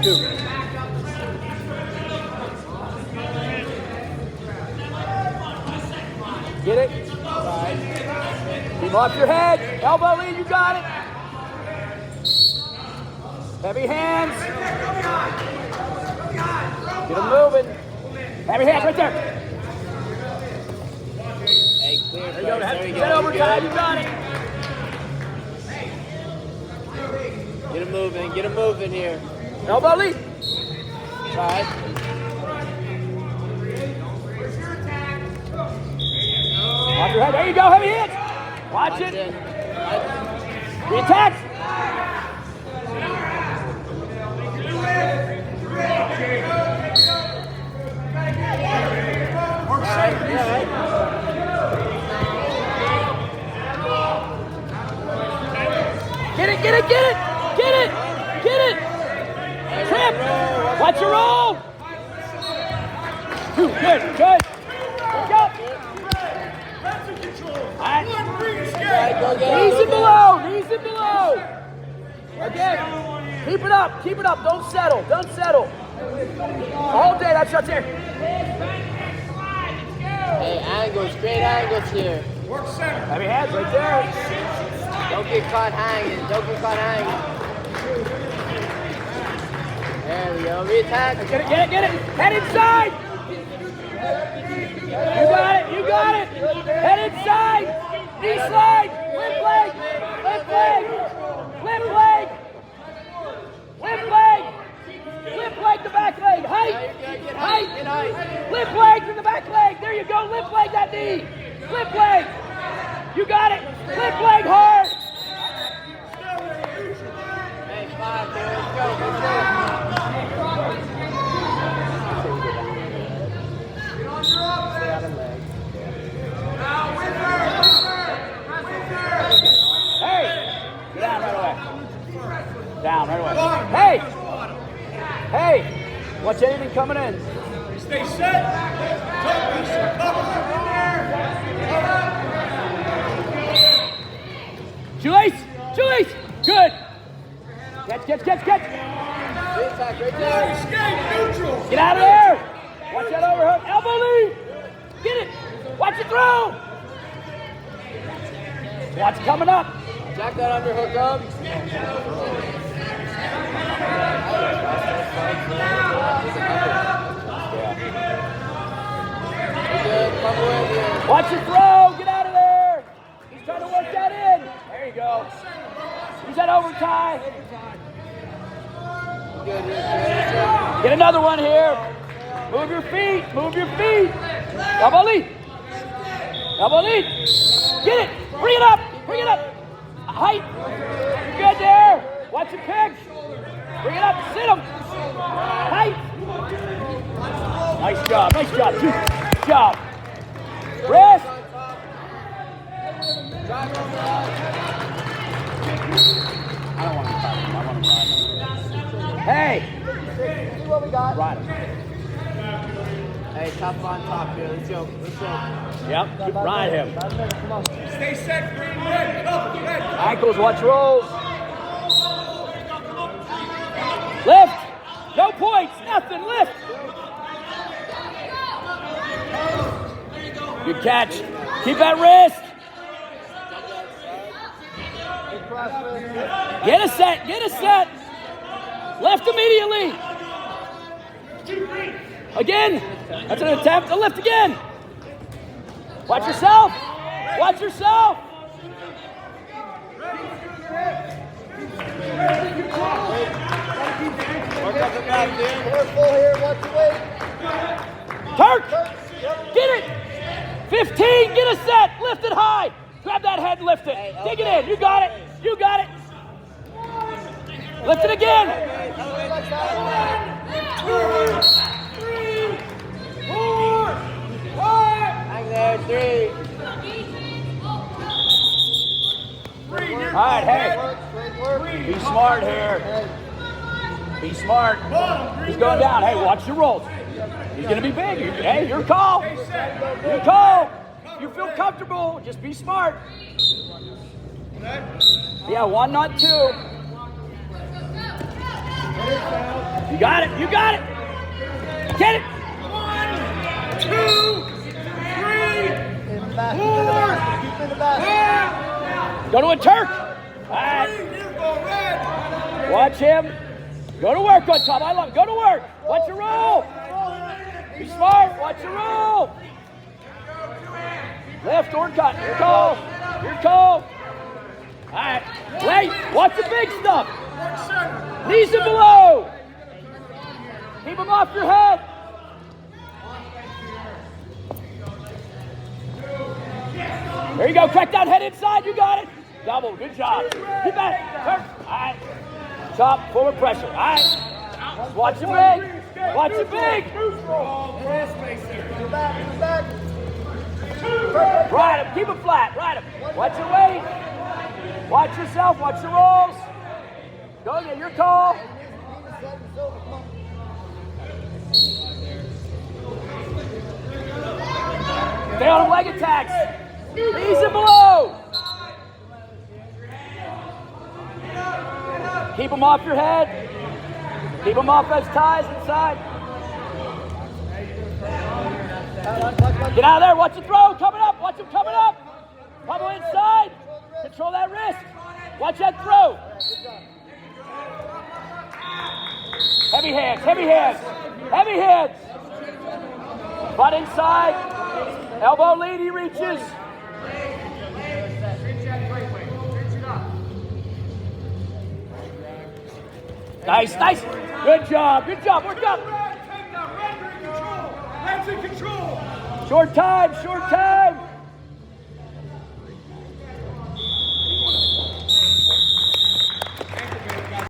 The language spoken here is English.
2. Get it? Keep off your head. Elbow lead, you got it. Heavy hands. Get them moving. Heavy hands right there. Hey, clear. There you go. Get overtime, you got it. Get him moving here. Elbow lead. Right. Watch your head. There you go. Heavy hits. Watch it. The attack. Get it. Trip. Watch your roll. Good. Good. Go. Knees and below. Again. Keep it up. Don't settle. All day, that shot's here. Hey, straight angles here. Heavy hands right there. Don't get caught hanging. There we go. Re-attack. Get it. Head inside. You got it. Head inside. Knee slide. Lift leg. Lift leg to back leg. Height. Lift leg to the back leg. There you go. Lift leg that knee. Lift leg. You got it. Lift leg hard. Hey, 5, dude. Let's go. Hey! Down right away. Hey! Watch anything coming in. Stay set. Shoelace! Good! Catch! Re-attack right there. Escape neutral. Get out of there! Watch that overhook. Elbow lead! Get it! Watch it throw! Watch it coming up. Jack that underhook up. Watch it throw! Get out of there! He's trying to work that in. There you go. He's at overtime. Get another one here. Move your feet. Elbow lead. Get it. Bring it up. Height. You're good there. Watch it pick. Bring it up. Sit him. Height. Nice job. Good job. Wrist. I don't want to fight him. I want to ride him. Hey. See what we got. Ride him. Hey, top on top here. Let's go. Yep. Ride him. Come on. Stay set. Green red. Ankles, watch rolls. Lift. No points. Nothing. Lift. Good catch. Keep that wrist. Get a set. Left immediately. Again. That's an attempt to lift again. Watch yourself. Careful here. Watch the weight. Turk. Get it. 15. Get a set. Lift it high. Grab that head and lift it. Dig it in. You got it. Lift it again. 2, 3, 4, 5. Hang there. 3. All right, hey. Be smart here. Be smart. He's going down. Hey, watch your rolls. He's going to be big. Hey, your call. You feel comfortable. Just be smart. Yeah, 1, not 2. You got it. You got it. Get it. 1, 2, 3, In the back. 4, Keep in the back. 5. Go to a Turk. All right. Here go red. Watch him. Go to work on top. I love it. Go to work. Watch your roll. Be smart. Watch your roll. Left or cut. Your call. Your call. All right. Wait. Watch the big stuff. Knees and below. Keep them off your head. There you go. Crack that head inside. You got it. Double. Good job. Get back. Turn. All right. Chop. Forward pressure. All right. Watch it big. Watch it big. In the back. In the back. Ride him. Keep him flat. Ride him. Watch your weight. Watch yourself. Watch your rolls. Go get your call. Stay on leg attacks. Knees and below. Keep them off your head. Keep them off those ties inside. Get out of there. Watch the throw. Coming up. Watch him coming up. Pummel inside. Control that wrist. Watch that throw. Heavy hands. Heavy hands. Heavy hands. Butt inside. Elbow lead. He reaches. Nice, nice. Good job. Good job. Work up. Red's in control. Short time. Short time.